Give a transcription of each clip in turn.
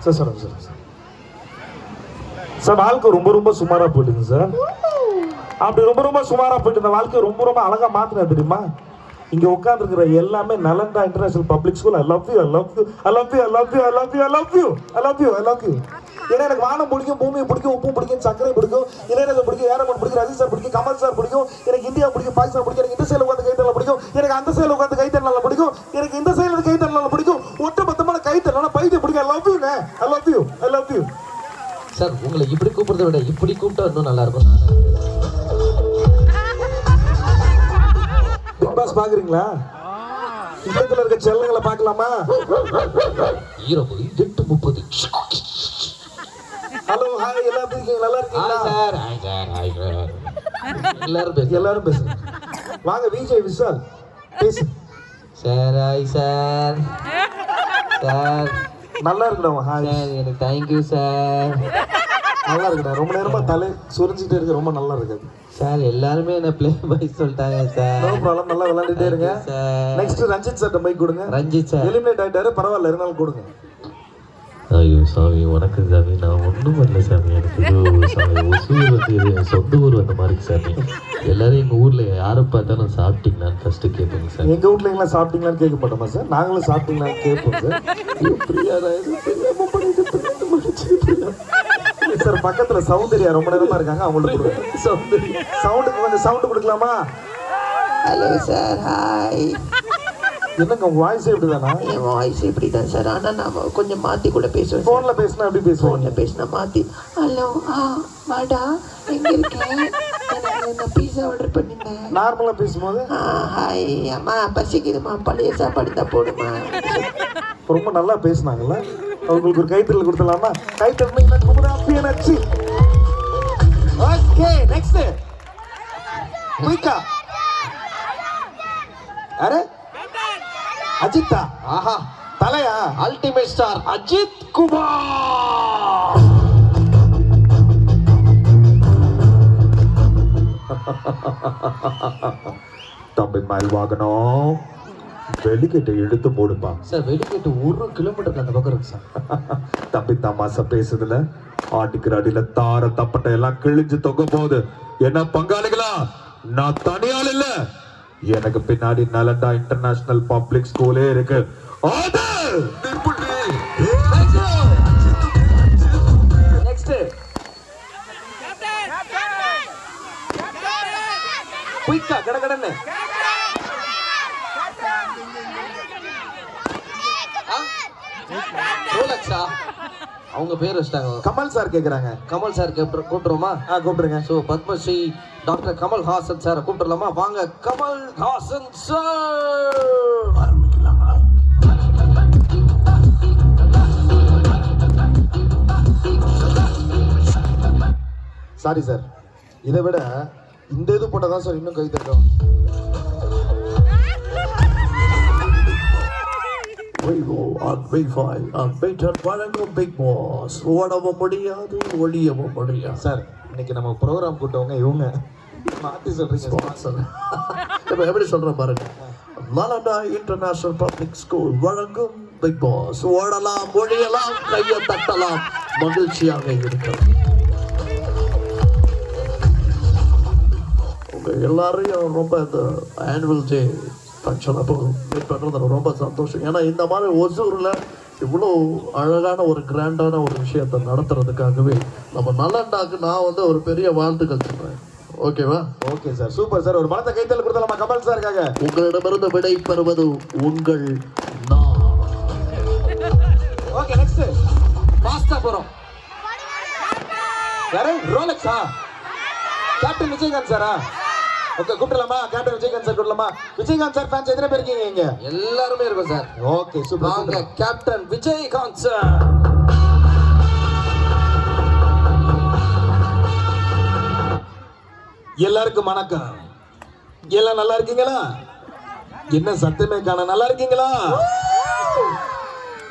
Sir சொல்லுங்க sir. Sir வாழ்க்கை ரொம்ப ரொம்ப சுமாராக போயிட்டுங்க சார். அப்படி ரொம்ப ரொம்ப சுமாராக போயிட்டு இந்த வாழ்க்கையை ரொம்ப ரொம்ப அழகாக மாற்றினா தெரியுமா? இங்கே உட்காந்துருக்கிற எல்லாமே Nalanda international public school. I love you, I love you, I love you, I love you, I love you, I love you, I love you, I love you. ஏன்னா எனக்கு வானம் பிடிக்கும், பூமியை பிடிக்கும், உப்பும் பிடிக்கும், சக்கரை பிடிக்கும், இளையராஜா பிடிக்கும், ஏரமன் பிடிக்கும், ரஜினி சார் பிடிக்கும், கமல் சார் பிடிக்கும், எனக்கு இந்தியா பிடிக்கும், பாகிஸ்தான் பிடிக்கும், எனக்கு இந்த சைடில் உட்காந்து கைத்தறல பிடிக்கும், எனக்கு அந்த சைடில் உட்காந்து கைத்தறல பிடிக்கும், எனக்கு இந்த சைடில் கைத்தறல பிடிக்கும், ஒட்டு மொத்தமான கைத்தறல பைத்தியம் பிடிக்கும். I love you, I love you, I love you. Sir உங்களை இப்படி கூப்பிடுறத விட இப்படி கூப்பிட்டா இன்னும் நல்லா இருக்கும். பிக் பாஸ் பாக்குறீங்களா? இல்லத்துல இருக்க செல்லங்களை பார்க்கலாமா? 8:30. ஹலோ, ஹாய், எல்லாரும் இருக்கீங்க? நல்லா இருக்கீங்களா? Sir hi sir, hi sir. எல்லாரும் பேசுங்க. வாங்க விஜய் விஷால் பேசு. Sir hi sir. சார் நல்லா இருக்குடா. ஹாய் சார், எனக்கு தேங்க்யூ சார். நல்லா இருக்குடா. ரொம்ப நேரமா தலை சுரிஞ்சிட்டே இருக்கு, ரொம்ப நல்லா இருக்குது சார். எல்லாருமே என்ன ப்ளே பாய் சொல்லிட்டாங்க சார். நோ ப்ராப்ளம், நல்லா விளையாண்டுட்டே இருங்க sir. Next Ranjith sir mike கொடுங்க. ரஞ்சித் சார் எலிமினேட் ஆயிட்டாரு, பரவாயில்ல, இருந்தாலும் கொடுங்க. ஐயோ சாமி, வணக்கம் சாமி. நான் ஒன்றும் வரல சாமி. எனக்கு ஏதோ சாமி ஒசூர் வந்து என் சொந்த ஊர் வந்த மாதிரி சாமி. எல்லாரும் எங்கள் ஊரில் யாரை பார்த்தாலும் சாப்பிட்டீங்களான்னு ஃபஸ்ட்டு கேட்போங்க சார். எங்கள் வீட்டில் எல்லாம் சாப்பிட்டீங்களான்னு கேட்க மாட்டோமா சார்? நாங்களும் சாப்பிட்டீங்களான்னு கேட்போம் சார். சார் பக்கத்தில் சௌந்தர்யா ரொம்ப நேரமாக இருக்காங்க, அவங்களுக்கு சவுண்டுக்கு கொஞ்சம் சவுண்டு கொடுக்கலாமா? Hello sir, hi. என்னங்க உங்க வாய்ஸ் எப்படிதானா? என் வாய்ஸ் இப்படி தான் சார், ஆனால் நான் கொஞ்சம் மாற்றி கூட பேசுவேன். ஃபோனில் பேசினா எப்படி பேசுவோம்? ஃபோனில் பேசினா மாற்றி ஹலோ வாடா எங்கே இருக்கேன், நான் பீஸா ஆர்டர் பண்ணிட்டேன். நார்மலாக பேசும்போது ஹாய் அம்மா பசிக்குதுமா, பழைய சாப்பாடு தான் போடுமா. ரொம்ப நல்லா பேசினாங்கல்ல. அவங்களுக்கு ஒரு கைத்தறல் கொடுத்துடலாமா? கைத்தறல். ஓகே, நெக்ஸ்ட் குயிக்கா. யாரு? அஜித்தா? ஆஹா, தலையா? Ultimate star Ajith Kumar. தம்பி மயில் வாகனம் வெளிக்கிட்ட எடுத்து போடுப்பா. சார் வெளிக்கிட்டு 1 கிலோமீட்டருக்கு அந்த பக்கம் இருக்கு சார். தம்பி தமாசா பேசுதுல ஆட்டுக்கிற அடியில தார தப்பட்டை எல்லாம் கிழிஞ்சு தொங்க போகுது. என்ன பங்காளிகளா, நான் தனியால் இல்ல, எனக்கு பின்னாடி நலந்தா இன்டர்நேஷனல் பப்ளிக் ஸ்கூலே இருக்கு. நெக்ஸ்ட் குயிக்கா கடகடன்னு. ரோலக்ஸா அவங்க பேர் வச்சிட்டாங்க. கமல் சார் கேக்குறாங்க. கமல் சார் கூப்பிட்டுருமா? கூப்பிடுங்க. So Padmashri doctor Kamal Haasan sir கூப்பிட்டுலாமா? வாங்க Kamal Haasan sir. Sorry sir, இதை விட இந்த இது போட்டதான் சார் இன்னும் கை தட்டும். பிக் பாஸ் ஓடவும் முடியாது, ஒளியவும் முடியாது. சார் இன்னைக்கு நம்ம ப்ரோக்ராம் கூட்டவங்க இவங்க மாற்றி சொல்றீங்க. இப்போ எப்படி சொல்றேன் பாருங்க. நலந்தா இன்டர்நேஷனல் பப்ளிக் ஸ்கூல் வழங்கும் பிக் பாஸ். ஓடலாம், மொழியலாம், கையை தட்டலாம், மகிழ்ச்சியாக இருக்கலாம். உங்க எல்லாரையும் ரொம்ப இந்த ஆனுவல் டே ஃபங்க்ஷன் அப்போ மீட் பண்ணுறது ரொம்ப சந்தோஷம். ஏன்னா இந்த மாதிரி ஒசூரில் இவ்வளோ அழகான ஒரு கிராண்டான ஒரு விஷயத்தை நடத்துறதுக்காகவே நம்ம நலந்தாக்கு நான் வந்து ஒரு பெரிய வாழ்த்துக்கள் சொல்கிறேன். ஓகேவா? Okay sir, super sir. ஒரு பலத்த கைத்தல் கொடுத்தலாமா கமல் சாருக்காக? உங்களிடமிருந்து விடை பெறுவது உங்கள் நான். ஓகே, நெக்ஸ்ட் பாஸ்தா போகிறோம். யாரு? ரோலக்ஸா? கேப்டன் விஜயகாந்த் சாரா? ஓகே, கூப்பிடலாமா? கேப்டன் விஜயகாந்த் சார் கூப்பிடலாமா? விஜயகாந்த் சார் ஃபேன்ஸ் எத்தனை பேர் இருக்கீங்க இங்க? எல்லாருமே இருக்கும் சார். Okay, super. வாங்க கேப்டன் விஜயகாந்த் சார். எல்லாருக்கும் வணக்கம். எல்லாம் நல்லா இருக்கீங்களா? என்ன சத்தமே காண. நல்லா இருக்கீங்களா?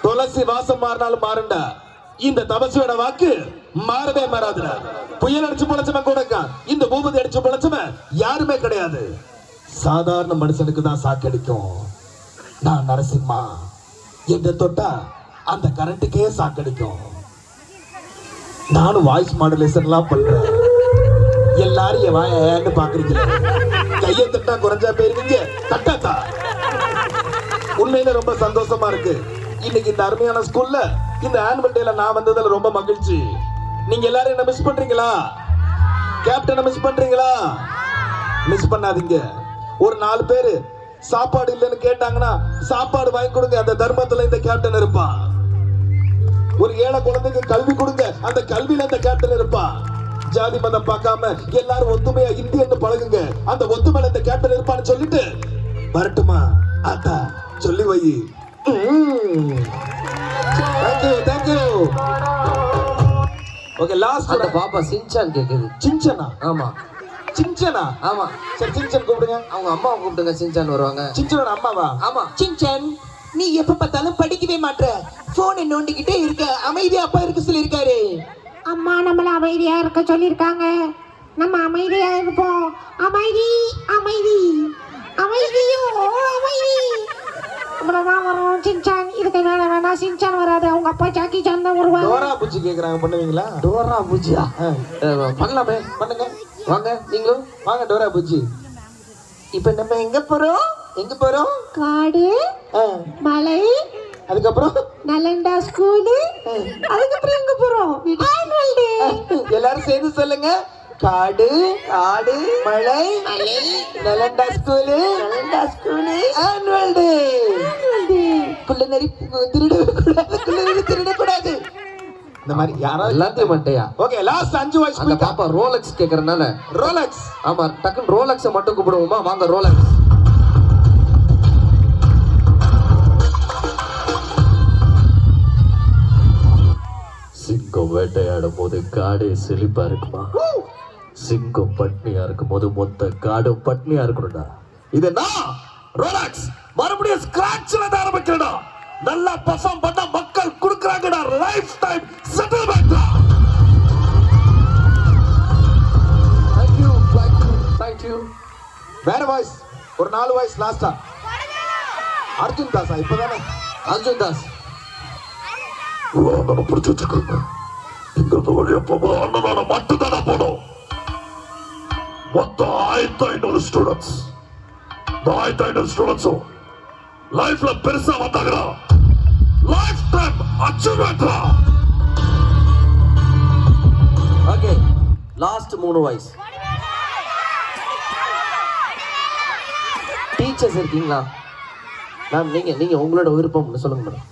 துளசி வாசம் மாறினாலும் மாறுண்டா, இந்த தபசுவோட வாக்கு மாறவே மாறாதுடா. புயல் அடிச்சு பொழைச்சவன் கூட இருக்கான், இந்த பூபதி அடிச்சு பொழைச்சவன் யாருமே கிடையாது. சாதாரண மனுஷனுக்கு தான் சாக்கடிக்கும். நான் நரசிம்மா. எங்க தொட்டா அந்த கரண்ட்டுக்கே சாக்கடிக்கும். நானும் வாய்ஸ் மாடுலேஷன்லாம் பண்றேன். எல்லாரும் என் வாயன்னு பாக்குறீங்களே, கையை தட்டா குறைஞ்சா போயிருக்கீங்க, தட்டாத்தா. உண்மையில ரொம்ப சந்தோஷமா இருக்கு. இன்னைக்கு இந்த அருமையான ஸ்கூல்ல இந்த ஆனுவல் டேல நான் வந்ததுல ரொம்ப மகிழ்ச்சி. நீங்க எல்லாரும் என்ன மிஸ் பண்றீங்களா? கேப்டனை மிஸ் பண்றீங்களா? மிஸ் பண்ணாதீங்க. ஒரு 4 பேரு சாப்பாடு இல்லைன்னு கேட்டாங்கன்னா சாப்பாடு வாங்கி கொடுங்க, அந்த தர்மத்துல இந்த கேப்டன் இருப்பான். ஒரு ஏழை குழந்தைக்கு கல்வி கொடுங்க, அந்த கல்வியில இந்த கேப்டன் இருப்பான். ஜாதி மதம் பார்க்காம எல்லாரும் ஒத்துமையா இந்தியன்னு பழகுங்க, அந்த ஒத்துமையில இந்த கேப்டன் இருப்பான்னு சொல்லிட்டு வரட்டுமா? ஆத்தா சொல்லி வை. Thank you thank you. ஓகே, லாஸ்ட் அந்த பாப்பா சின்சான் கேக்குது. சின்சனா? ஆமா சின்சனா? ஆமா. சரி சின்சன் கூப்பிடுங்க. அவங்க அம்மாவை கூப்பிட்டுங்க, சின்சான் வருவாங்க. சின்சனோட அம்மாவா? ஆமா. சின்சன், நீ எப்ப பார்த்தாலும் படிக்கவே மாட்ற, போனை நோண்டிக்கிட்டே இருக்க, அமைதியா அப்பா இருக்க சொல்லி இருக்காரு. அம்மா நம்மள அமைதியா இருக்க சொல்லியிருக்காங்க. நம்ம அமைதியா இருப்போம். அமைதி அமைதி அமைதியோ அமைதி. அவ்வளவுதான் வரும் சின்சான். இதுக்கு மேல வேணா சின்சான் வராது. அவங்க அப்பா ஜாக்கி சான் தான் வருவாங்க. டோரா பூச்சி கேக்குறாங்க, பண்ணுவீங்களா? டோரா பூஜியா? பண்ணலாமே. பண்ணுங்க. வாங்க நீங்களும் வாங்க டோரா பூச்சி. இப்ப நம்ம எங்க போறோம்? எங்க போறோம்? காடு, மலை, அதுக்கப்புறம் நலண்டா ஸ்கூலு, அதுக்கப்புறம் எங்க போறோம்? Annual day. எல்லாரும் சேர்ந்து சொல்லுங்க. காடு, காடு, மலை, மலை, நலண்டா ஸ்கூலு, நலண்டா ஸ்கூலு, ஆனுவல் டே. குள்ள நரி திருடக்கூடாது. இந்த மாதிரி யாராவது எல்லாத்தையும் மட்டையா? Okay, last 5 voice. அந்த பாப்பா ரோலக்ஸ் கேக்குறதுனால ரோலக்ஸ். ஆமா, டக்குன்னு ரோலக்ஸை மட்டும் கூப்பிடுவோமா? வாங்க ரோலக்ஸ். சிங்கம் வேட்டையாடும் போது காடே செழிப்பா இருக்குமா? சிங்கம் பட்னியா இருக்கும் போது மொத்த காடும் பட்னியா இருக்கணும்டா. இது நான் ரோலக்ஸ் மறுபடியும் ஸ்கிராட்ச்ல தான் ஆரம்பிக்கிறடா. நல்லா பெர்ஃபார்ம் பண்ண மக்கள் குடுக்குறாங்கடா லைஃப் டைம் செட்டில்மென்ட். தேங்க்யூ. வேற வாய்ஸ் ஒரு 4 வாய்ஸ் லாஸ்டா. அர்ஜுன் தாஸா? இப்பதானே அர்ஜுன் தாஸ். நம்ம பிடிச்சி வச்சுக்கோங்க. இங்க வழியா போகும்போது அண்ணனால மட்டும்தானா போனோம். மொத்தம் 1500 ஸ்டூடெண்ட்ஸ். 1500 ஸ்டூடெண்ட்ஸும் லைஃப்ல பெருசா வந்தாங்கடா. லைஃப் டைம் அச்சீவ்மெண்ட்ரா. Okay, last 3 voice. டீச்சர்ஸ் இருக்கீங்களா மேம்? நீங்க உங்களோட விருப்பம் சொல்லுங்க மேடம்.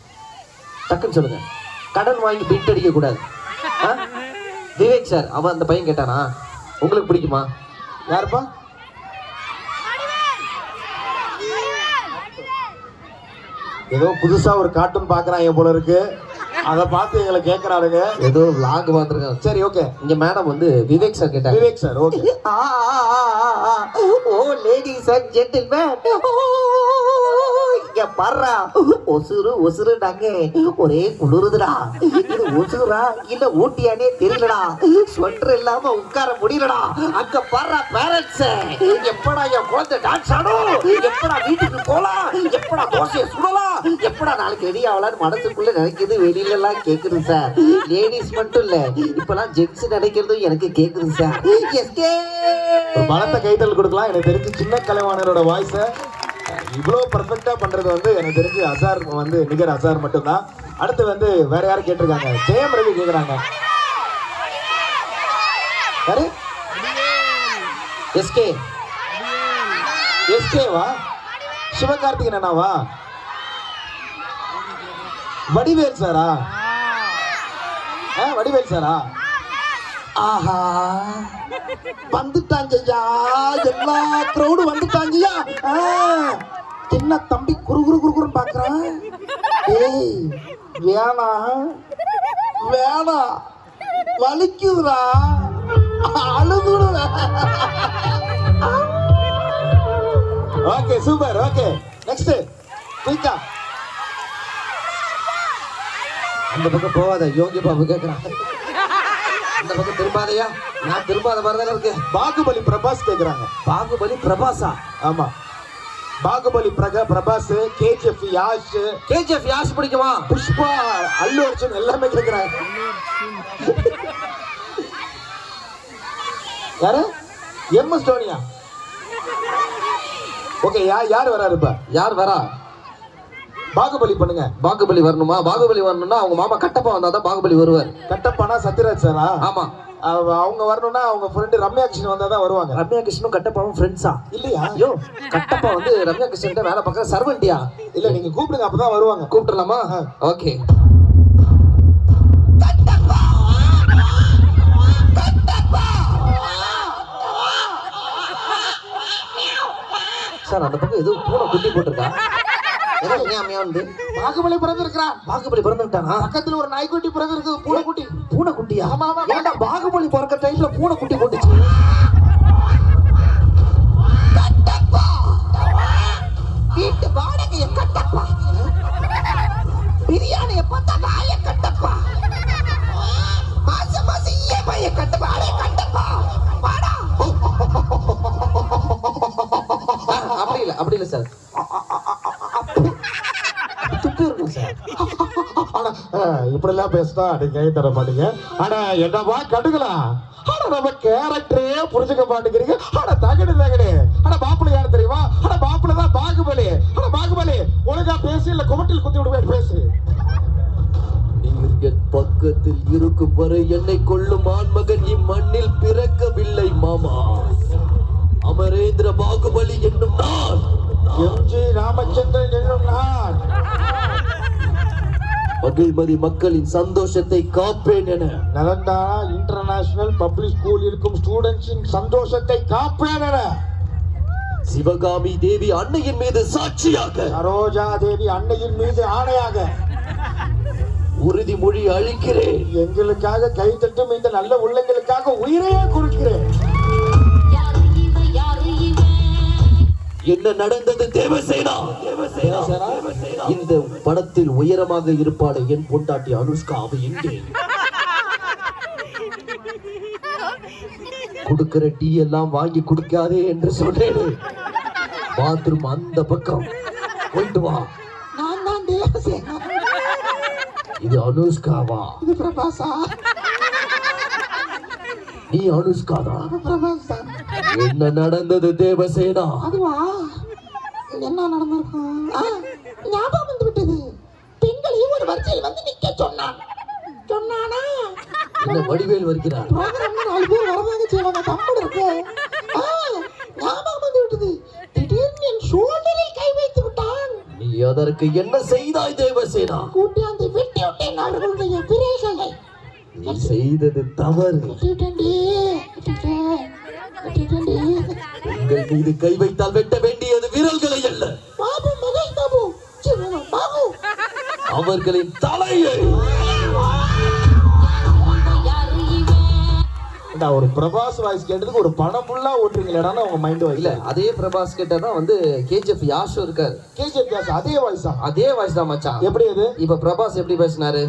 டக்குன்னு சொல்லுங்க. கடன் வாங்கி பிட் அடிக்க கூடாது. விவேக் சார், அவன் அந்த பையன் கேட்டானா? உங்களுக்கு பிடிக்குமா? யாருப்பா? ஏதோ புதுசா ஒரு கார்ட்டூன் பாக்குறாங்க போல இருக்கு, அதை பார்த்து எங்களை கேட்கறாருங்க. ஏதோ லாக் பார்த்துருக்கேன். சரி ஓகே. இங்க மேடம் வந்து விவேக் சார் கேட்டாங்க. Vivek sir okay. Oh ladies and gentlemen, இங்க பாருடா, ஒசுரு ஒசுருடாங்க, ஒரே குளிருதுடா. இது ஒசுரா இல்ல ஊட்டியானே தெரியலடா. ஸ்வெட்டர் இல்லாம உட்கார முடியலடா. அங்க பாருடா பேரண்ட்ஸ், எப்படா என் குழந்தை டான்ஸ் ஆடும், எப்படா வீட்டுக்கு போலாம், எப்படா தோசையை சுடலாம், எப்படா நாளைக்கு ரெடி ஆகலான்னு மனசுக்குள்ள நினைக்கிறது வெளியில எல்லாம் கேக்குது சார். லேடிஸ் மட்டும் இல்ல, இப்பெல்லாம் ஜென்ஸ் நினைக்கிறதும் எனக்கு கேக்குது சார். ஒரு பலத்த கைத்தல் கொடுக்கலாம். எனக்கு தெரிஞ்சு சின்ன கலைவாணரோட வாய்ஸை இவ்வளோ பர்ஃபெக்டா பண்றது வந்து எனக்கு தெரிஞ்சு அசார் வந்து நிகர் அசார் மட்டும்தான். அடுத்து வந்து வேற யாரும் கேட்டிருக்காங்க. ஜெயம் ரவி கேக்குறாங்க. யாரு? எஸ்கே. எஸ்கேவா? சிவகார்த்திகேயன் அண்ணாவா? வடிவேல் சாரா? வடிவேல் சாரா? ஆஹா, வந்துட்டாங்கய்யா, எல்லா கிரௌடும் வந்துட்டாங்கய்யா. என்ன தம்பி குரு குரு குருன்னு பாக்குறான்? ஏய் வேணாம் வேணாம், வலிக்குதுடா, அழுதுடுவேன். Okay super. ஓகே நெக்ஸ்ட் குயிக்கா. அந்த பக்கம் போவாத, யோகி பாபு கேட்கிறான். அந்த பக்கம் திரும்பாதையா, நான் திரும்பாத மாதிரி தானே இருக்கு. பாகுபலி பிரபாஸ் கேக்குறாங்க. பாகுபலி பிரபாசா? ஆமா. பாகுபலி பிரபாஸ், கேஜிஎஃப் யாஷ், கேஜிஎஃப் யாஷ் பிடிக்குமா? புஷ்பா, அல்லு அர்ஜுன் எல்லாமே கேட்கிறாங்க. யாரு? எம்எஸ் தோனியா? ஓகே, யார் வராரு இப்ப? யார் வரா? பாகுபலி பண்ணுங்க. பாகுபலி வரணுமா? பாகுபலி வரணும்னா அவங்க மாமா கட்டப்பா வந்தாதான் பாகுபலி வருவார். கட்டப்பானா சத்யராஜ் சாரா? ஆமா. அவங்க வரணும்னா அவங்க ஃப்ரெண்டு ரம்யா கிருஷ்ணன் வந்தாதான் வருவாங்க. ரம்யா கிருஷ்ணனும் கட்டப்பாவும் ஃப்ரெண்ட்ஸா? இல்லையா? ஐயோ, கட்டப்பா வந்து ரம்யா கிருஷ்ணன் வேலை பார்க்கற சர்வெண்டியா? இல்ல, நீங்க கூப்பிடுங்க, அப்பதான் வருவாங்க. கூப்பிட்டுலாமா? ஓகே. சார், அந்த பக்கம் ஏதோ பூனை குட்டி போட்டிருக்கா. பாகுபலி பிறந்திருக்கிறான். பாகுபலி பிறந்துட்டானா? பக்கத்துல ஒரு நாய்க்குட்டி பிறந்திருக்கு, பூனைக்குட்டி. பூனைக்குட்டியா? ஆமா, ஆமா. ஏன்டா பாகுபலி பிறக்க டைம்ல பூனைக்குட்டி போட்டுச்சு? வீட்டு வாடகைய கட்டப்பா, பிரியாணிய பார்த்தா நாய கட்டப்பா, மாசம் மாசம் இஎம்ஐ கட்டப்பா, அடே கட்டப்பா வாடா. அப்படி இல்ல சார், துப்பு இருக்கும் சார். இப்படி எல்லாம் பேசினா நீங்க கை தர மாட்டீங்க. ஆனா என்னவா கடுக்கலாம்? ஆனா நம்ம கேரக்டரே புரிஞ்சுக்க மாட்டேங்கிறீங்க. ஆனா தகடு. ஆனா மாப்பிள்ளை யாரு தெரியுமா? ஆனா மாப்பிள்ளை தான் பாகுபலி. ஆனா பாகுபலி ஒழுங்கா பேசு, இல்ல குமட்டில் குத்தி விடுவேன். பேசு. நீங்கள் பக்கத்தில் இருக்கும் வரை என்னை கொள்ளும் ஆண்மகன் இம்மண்ணில் பிறக்கவில்லை மாமா. அமரேந்திர பாகுபலி என்னும் நான், எம்ஜி ராமச்சந்திரன் என்னும் நான், மகிழ்மதி மக்களின் சந்தோஷத்தை காப்பேன் என நலந்தா இன்டர்நேஷனல் பப்ளிக் ஸ்கூல் இருக்கும் ஸ்டூடெண்ட்ஸின் சந்தோஷத்தை காப்பேன் என சிவகாமி தேவி அன்னையின் மீது சாட்சியாக, சரோஜா தேவி அன்னையின் மீது ஆணையாக உறுதிமொழி அளிக்கிறேன். எங்களுக்காக கை தட்டும் இந்த நல்ல உள்ளங்களுக்காக உயிரையே கொடுக்கிறேன். என்ன நடந்தது தேவசேனா? இந்த படத்தில் உயரமாக இருப்பாளே என் பொண்டாட்டி அனுஷ்கா, அவ எங்கே? கொடுக்கிற டீ எல்லாம் வாங்கி குடிக்காதே என்று சொன்னேன். பாத்ரூம் அந்த பக்கம் போயிட்டு வா. நான் தான் தேவசேனா. இது அனுஷ்காவா? இது பிரபாசா. நீ அனுஷ்காதா? பிரபாசா. என்ன நடந்தது தேவசேனா? அதுவா, என்ன நடந்திருக்கும்? ஞாபகம் வந்து விட்டது. பெண்களையும் ஒரு வரிசையில் வந்து நிக்க சொன்னானா? என்ன வடிவேல் வருகிறார்? ப்ரோக்ராம்ல 4 பேர் வரதாங்க செய்வாங்க. தம்பு இருக்கு. ஞாபகம் வந்து விட்டது. திடீர்னு என் ஷோல்டரில் கை வைத்து விட்டான். நீ அதற்கு என்ன செய்தாய் தேவசேனா? கூட்டியாந்து வெட்டி விட்டேன் அவர்களுடைய பிரேசலை. நீ செய்தது தவறு. பெண்கள் மீது கை வைத்தால் வெட்ட வேண்டியது விரல்களை அல்ல, பாபு மகேஷ் பாபு, பாபு அவர்களின் தலையை. ஒரு பிரபாஸ் வாய்ஸ் கேட்டதுக்கு ஒரு படம் ஃபுல்லா ஓட்டுறீங்களா உங்க மைண்ட் வாய்ஸ்? இல்ல, அதே பிரபாஸ் கிட்ட தான் வந்து கேஜிஎஃப் யாஷும் இருக்காரு. கேஜிஎஃப் யாஷ் அதே வாய்ஸா? அதே வாய்ஸ் தான் மச்சான். எப்படி அது? இப்ப பிரபாஸ் எப்படி பேசினாரு?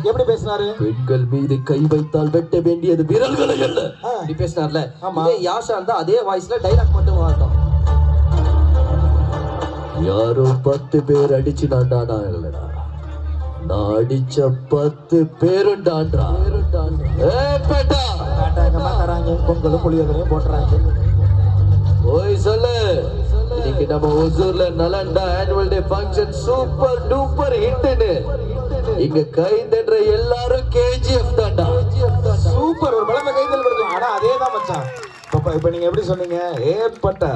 பெண்கள் மீது கை வைத்தால் வெட்ட வேண்டியது விரல்களை அல்ல, இப்படி பேசினார்ல. இதே யாஷா இருந்தா அதே வாய்ஸ்ல டைலாக் மட்டும் மாறும். யாரோ 10 பேர் அடிச்சு நான்டானா இல்லடா, நான் அடிச்ச 10 பேரும் டான்டா. பொங்கலும் புளியோதரையும் போட்டுறாங்க. ஓய் சொல்லு, இன்னைக்கு நம்ம ஒசூர்ல Nalanda annual day function super duper ஹிட்னு இங்க கை தட்டுற எல்லாரும் கேஜிஎஃப் தான்டா. சூப்பர், ஒரு பலமை கைதல் கொடுக்கலாம். ஆனா அதே தான் மச்சான். இப்ப நீங்க எப்படி சொன்னீங்க? ஏப்பட்டா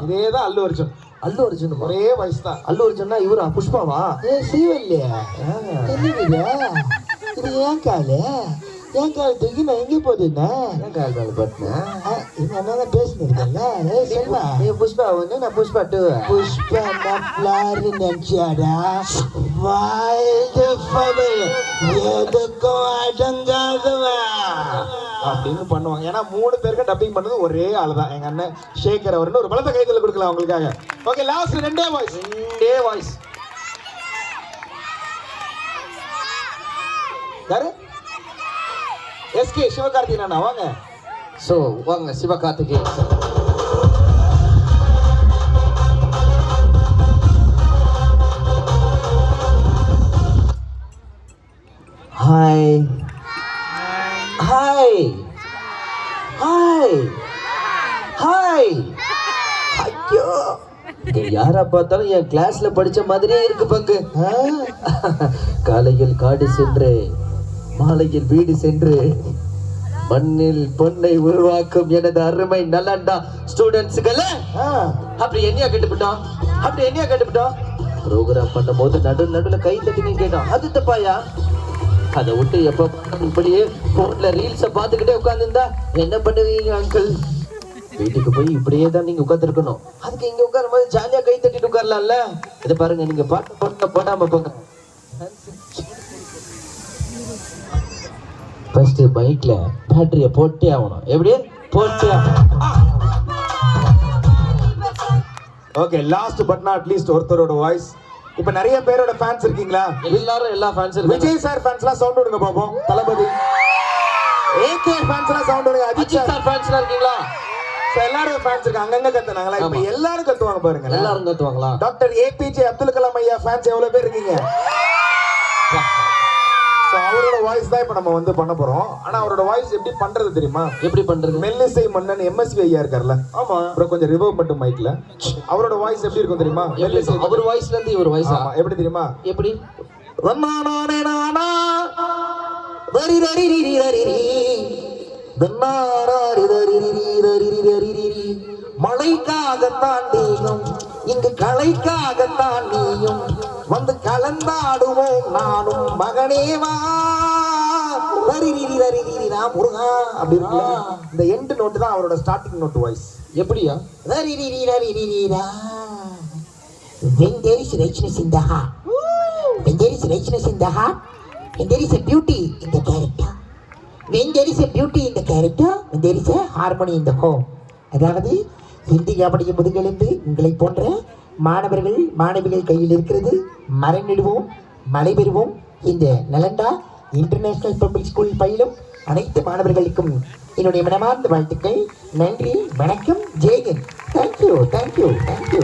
இதேதான் அல்லு அர்ஜுன். அல்லு அர்ஜுன் ஒரே வயசு தான். அல்லு அர்ஜுன்னா இவரா புஷ்பாவா? சீவல்லையா? இது ஏன் காலு? ஏன் கால் தூக்கி நான் எங்கே போதுன்னா கால் கால் பட்டினேன். என்னதான் பேசினிருக்கல. செல்வா, நீ புஷ்பா 1, நான் புஷ்பா 2. புஷ்பா நப்லாரு நினைச்சாடா. வாழ்ந்து எதுக்கும் அடங்காதவா அப்படின்னு பண்ணுவாங்க. ஏன்னா 3 பேருக்கு டப்பிங் பண்ணது ஒரே ஆளு தான், எங்க அண்ணன் சேகர் அவர்னு. ஒரு பலத்த கைதல் கொடுக்கலாம் உங்களுக்காக. Okay, last 2 voice. யாரு? எஸ்கே சிவகார்த்திகேயன். வாங்க. சோ வாங்க, சிவகார்த்திகேயன். யாரை பார்த்தாலும் என் கிளாஸ்ல படிச்ச மாதிரியே இருக்கு பங்கு. காலையில் காடு சென்று மாலையில் வீடு சென்று மண்ணில் பொண்ணை உருவாக்கும் எனது அருமை நலண்டா ஸ்டூடெண்ட்ஸுகளே, அப்படி என்னையா கேட்டுவிட்டோம், அப்படி என்னையா கேட்டுவிட்டோம். ப்ரோக்ராம் பண்ணும் போது நடுல கை தட்டி கேட்டோம், அது தப்பாயா? அதை விட்டு எப்ப இப்படியே போன்ல ரீல்ஸ பாத்துக்கிட்டே உட்கார்ந்துருந்தா என்ன பண்ணுவீங்க அங்கிள்? வீட்டுக்கு போய் இப்படியே தான் நீங்க உட்காந்துருக்கணும். அதுக்கு இங்க உட்காரும் போது ஜாலியா கை தட்டிட்டு உட்காரலாம்ல. இதை பாருங்க, நீங்க பாட்டு போடாம போங்க. ஃபர்ஸ்ட் பைக்ல பேட்டரிய போட்டே ஆகணும். எப்படி போட்டே ஆகணும். Okay, last but not least ஒருத்தரோட வாய்ஸ். இப்ப நிறைய பேரோட ஃபேன்ஸ் இருக்கீங்களா? எல்லாரும் எல்லா ஃபேன்ஸ் விஜய் சார் ஃபேன்ஸ்லாம் சவுண்ட் விடுங்க பாப்போம். தளபதி ஏகே ஃபேன்ஸ்லாம் சவுண்ட் விடுங்க. அஜித் சார் ஃபேன்ஸ்லாம் இருக்கீங்களா? எல்லாரும் ஃபேன்ஸ் இருக்காங்க. அங்கங்க கத்துனாங்களா? இப்ப எல்லாரும் கத்துவாங்க பாருங்க. எல்லாரும் கத்துவாங்களா? டாக்டர் ஏபிஜே அப்துல் கலாம் ஐயா ஃபேன்ஸ் எவ்வளவு பேர் இருக்கீங்க? சோ அவரோட வாய்ஸ் தான் இப்ப நம்ம வந்து பண்ண போறோம். ஆனா அவரோட வாய்ஸ் எப்படி பண்றது தெரியுமா? எப்படி பண்றது? மெல்லிசை மன்னன் எம்எஸ்வி ஐயா இருக்கார்ல, ஆமா, அப்புறம் கொஞ்சம் ரிவர்ப் மட்டும் மைக்ல. அவரோட வாய்ஸ் எப்படி இருக்கும் தெரியுமா? மெல்லிசை அவர் வாய்ஸ்ல இருந்து இவர் வாய்ஸா எப்படி தெரியுமா? எப்படி? மழைக்காகத்தான் நீயும் இங்கு கலைக்காகத்தான் நீயும் வந்து கலந்தாடுவோம் நானும் மகனேவா முருகா அப்படி இருக்குல்ல. இந்த எண்ட் நோட்டு தான் அவரோட ஸ்டார்டிங் நோட் வாய்ஸ். எப்படியா? When there is richness in the heart, when there is richness in the heart, when there is a beauty in the character, when there is a beauty in the character, when there is a harmony in the home. அதாவது India படிக்கும் முதுகெலும்பு உங்களை போன்ற மாணவர்கள் மாணவிகள் கையில் இருக்கிறது. மறைநிடுவோம், மழை பெறுவோம். இந்த நலண்டா இன்டர்நேஷனல் பப்ளிக் ஸ்கூல் பயிலும் அனைத்து மாணவர்களுக்கும் என்னுடைய மனமார்ந்த வாழ்த்துக்கள். நன்றி, வணக்கம், Jeyagan. Thank you thank you thank you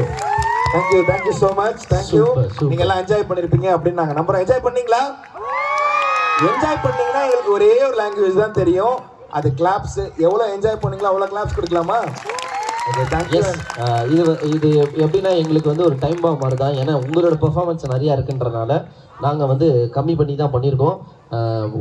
thank you so much. Thank you. Super, super. நீங்க எல்லாம் என்ஜாய் பண்ணிருப்பீங்க அப்படின்னு நாங்க நம்புறோம். என்ஜாய் பண்ணீங்களா? என்ஜாய் பண்ணீங்கன்னா எங்களுக்கு ஒரே ஒரு லாங்குவேஜ் தான் தெரியும், அது கிளாப்ஸ். எவ்வளவு என்ஜாய் பண்ணீங்களோ அவ்வளவு கிளாப்ஸ் கொடுக்கலாமா? Okay, thank you. இது எப்படின்னா எங்களுக்கு வந்து ஒரு டைம் பாம் மாதிரி தான். ஏன்னா உங்களோட பெர்ஃபார்மன்ஸ் நிறையா இருக்குன்றனால நாங்கள் வந்து கம்மி பண்ணி தான் பண்ணியிருக்கோம்.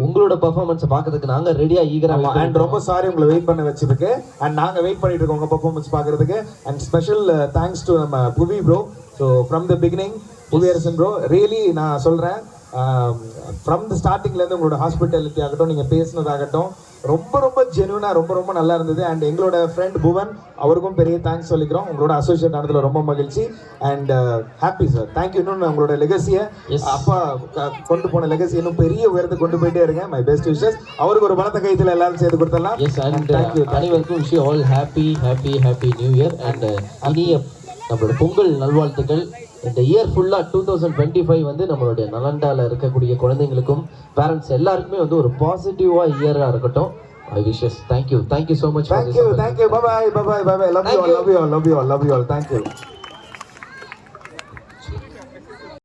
உங்களோட பெர்ஃபார்மன்ஸை பார்க்கறதுக்கு நாங்கள் ரெடியாக ஈகராக. அண்ட் ரொம்ப சாரி உங்களை வெயிட் பண்ண வச்சதுக்கு. அண்ட் நாங்கள் வெயிட் பண்ணிட்டு இருக்கோம் உங்கள் பெர்ஃபார்மன்ஸ் பார்க்கறதுக்கு. அண்ட் ஸ்பெஷல் தேங்க்ஸ் டு நம்ம புவி bro. So from the beginning Puviyarasan bro, really நான் சொல்கிறேன், ஃப்ரம் த ஸ்டார்டிங்லேருந்து உங்களோட ஹாஸ்பிட்டாலிட்டி ஆகட்டும், நீங்கள் பேசினதாகட்டும், ரொம்ப ரொம்ப ஜென்யூனாக ரொம்ப நல்லா இருந்தது. அண்ட் எங்களோட ஃப்ரெண்ட் புவன், அவருக்கும் பெரிய தேங்க்ஸ் சொல்லிக்கிறோம். உங்களோட அசோசியேட் ஆனதில் ரொம்ப மகிழ்ச்சி. And happy sir, thank you. இன்னும் உங்களோட லெகசியை அப்பா கொண்டு போன லெகசி இன்னும் பெரிய உயரத்தை கொண்டு போயிட்டே இருங்க. My best wishes. அவருக்கு ஒரு பலத்த கைத்தில் எல்லாரும் சேர்த்து கொடுத்துடலாம். எஸ், அண்ட் அனைவருக்கும் wish all happy happy happy new year. And இனிய நம்மளோட பொங்கல் நல்வாழ்த்துக்கள். இந்த இயர் ஃபுல்லாக 2025 வந்து நம்மளுடைய நலண்டாவில் இருக்கக்கூடிய குழந்தைங்களுக்கும் பேரண்ட்ஸ் எல்லாருக்குமே வந்து ஒரு பாசிட்டிவாக இயராக இருக்கட்டும். I wishes. Thank you so much. Thank you. Bye bye. Love you all. Thank you.